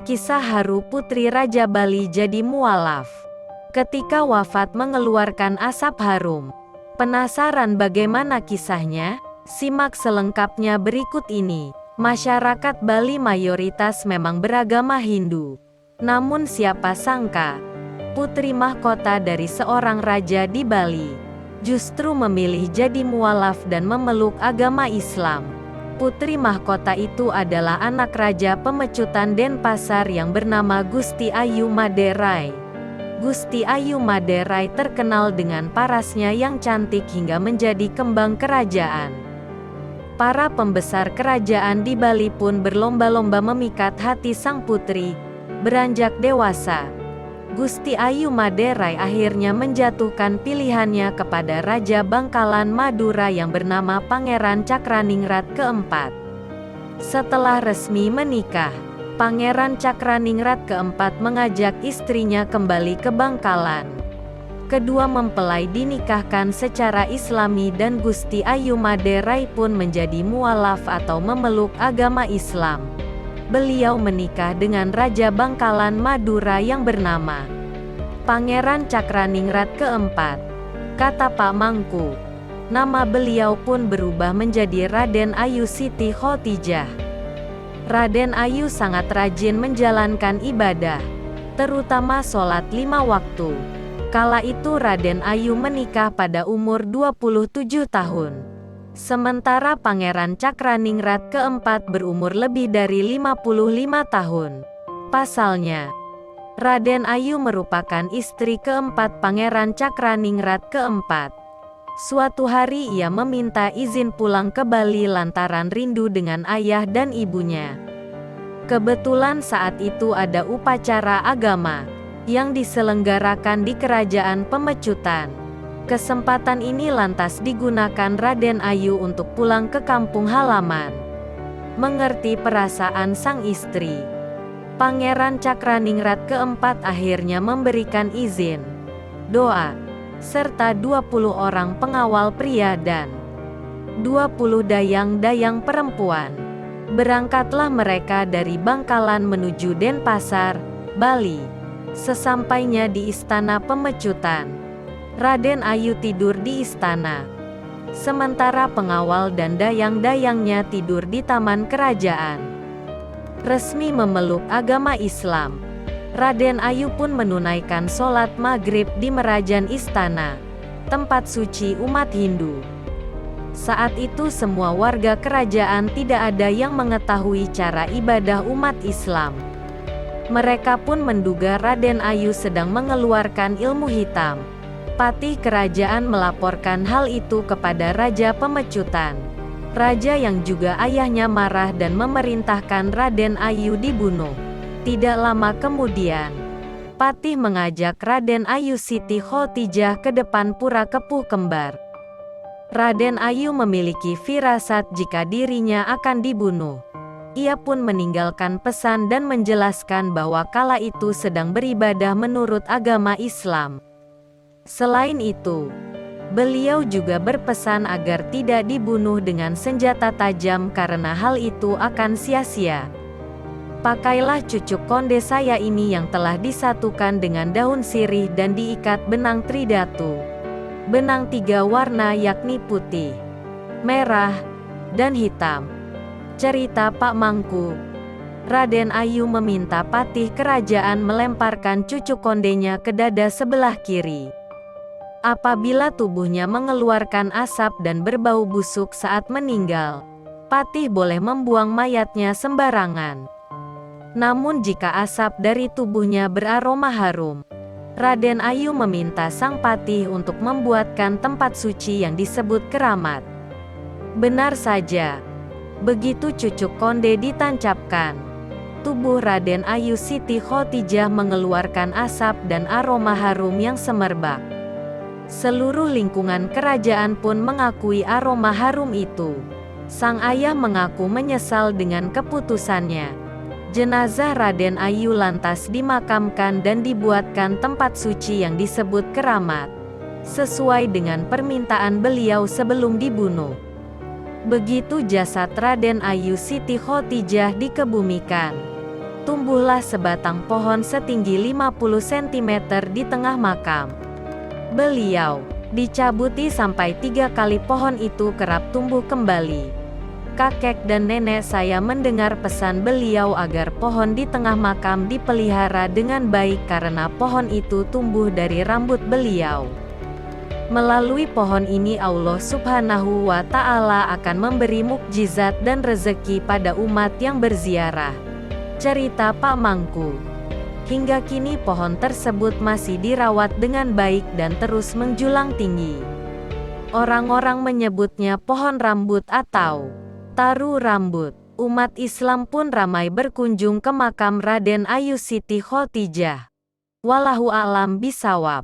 Kisah haru putri Raja Bali jadi mualaf. Ketika wafat mengeluarkan asap harum. Penasaran bagaimana kisahnya? Simak selengkapnya berikut ini. Masyarakat Bali mayoritas memang beragama Hindu. Namun siapa sangka, putri mahkota dari seorang raja di Bali justru memilih jadi mualaf dan memeluk agama Islam. Putri mahkota itu adalah anak Raja Pemecutan Denpasar yang bernama Gusti Ayu Maderai. Gusti Ayu Maderai terkenal dengan parasnya yang cantik hingga menjadi kembang kerajaan. Para pembesar kerajaan di Bali pun berlomba-lomba memikat hati sang putri. Beranjak dewasa, Gusti Ayu Maderai akhirnya menjatuhkan pilihannya kepada Raja Bangkalan Madura yang bernama Pangeran Cakraningrat keempat. Setelah resmi menikah, Pangeran Cakraningrat keempat mengajak istrinya kembali ke Bangkalan. Kedua mempelai dinikahkan secara Islami dan Gusti Ayu Maderai pun menjadi mualaf atau memeluk agama Islam. Beliau menikah dengan Raja Bangkalan Madura yang bernama Pangeran Cakraningrat keempat. Kata Pak Mangku, nama beliau pun berubah menjadi Raden Ayu Siti Khotijah. Raden Ayu sangat rajin menjalankan ibadah, terutama sholat 5 waktu. Kala itu Raden Ayu menikah pada umur 27 tahun. Sementara Pangeran Cakraningrat keempat berumur lebih dari 55 tahun. Pasalnya, Raden Ayu merupakan istri keempat Pangeran Cakraningrat keempat. Suatu hari ia meminta izin pulang ke Bali lantaran rindu dengan ayah dan ibunya. Kebetulan saat itu ada upacara agama yang diselenggarakan di Kerajaan Pemecutan. Kesempatan ini lantas digunakan Raden Ayu untuk pulang ke kampung halaman. Mengerti perasaan sang istri, Pangeran Cakraningrat keempat akhirnya memberikan izin, doa, serta 20 orang pengawal pria dan 20 dayang-dayang perempuan. Berangkatlah mereka dari Bangkalan menuju Denpasar, Bali. Sesampainya di Istana Pemecutan, Raden Ayu tidur di istana. Sementara pengawal dan dayang-dayangnya tidur di taman kerajaan. Resmi memeluk agama Islam, Raden Ayu pun menunaikan sholat maghrib di Merajan Istana, tempat suci umat Hindu. Saat itu semua warga kerajaan tidak ada yang mengetahui cara ibadah umat Islam. Mereka pun menduga Raden Ayu sedang mengeluarkan ilmu hitam. Patih kerajaan melaporkan hal itu kepada Raja Pemecutan. Raja yang juga ayahnya marah dan memerintahkan Raden Ayu dibunuh. Tidak lama kemudian, Patih mengajak Raden Ayu Siti Khotijah ke depan pura Kepuh Kembar. Raden Ayu memiliki firasat jika dirinya akan dibunuh. Ia pun meninggalkan pesan dan menjelaskan bahwa kala itu sedang beribadah menurut agama Islam. Selain itu, beliau juga berpesan agar tidak dibunuh dengan senjata tajam karena hal itu akan sia-sia. Pakailah cucuk konde saya ini yang telah disatukan dengan daun sirih dan diikat benang tridatu. Benang 3 warna yakni putih, merah, dan hitam. Cerita Pak Mangku, Raden Ayu meminta patih kerajaan melemparkan cucuk kondenya ke dada sebelah kiri. Apabila tubuhnya mengeluarkan asap dan berbau busuk saat meninggal, patih boleh membuang mayatnya sembarangan. Namun jika asap dari tubuhnya beraroma harum, Raden Ayu meminta sang patih untuk membuatkan tempat suci yang disebut keramat. Benar saja, begitu cucuk konde ditancapkan, tubuh Raden Ayu Siti Khotijah mengeluarkan asap dan aroma harum yang semerbak. Seluruh lingkungan kerajaan pun mengakui aroma harum itu. Sang ayah mengaku menyesal dengan keputusannya. Jenazah Raden Ayu lantas dimakamkan dan dibuatkan tempat suci yang disebut keramat, sesuai dengan permintaan beliau sebelum dibunuh. Begitu jasad Raden Ayu Siti Khotijah dikebumikan, tumbuhlah sebatang pohon setinggi 50 cm di tengah makam beliau. Dicabuti sampai 3 kali pohon itu kerap tumbuh kembali. Kakek dan nenek saya mendengar pesan beliau agar pohon di tengah makam dipelihara dengan baik karena pohon itu tumbuh dari rambut beliau. Melalui pohon ini Allah Subhanahu wa Ta'ala akan memberi mukjizat dan rezeki pada umat yang berziarah. Cerita Pak Mangku. Hingga kini pohon tersebut masih dirawat dengan baik dan terus menjulang tinggi. Orang-orang menyebutnya pohon rambut atau taru rambut. Umat Islam pun ramai berkunjung ke makam Raden Ayu Siti Khotijah. Wallahu a'lam bishawab.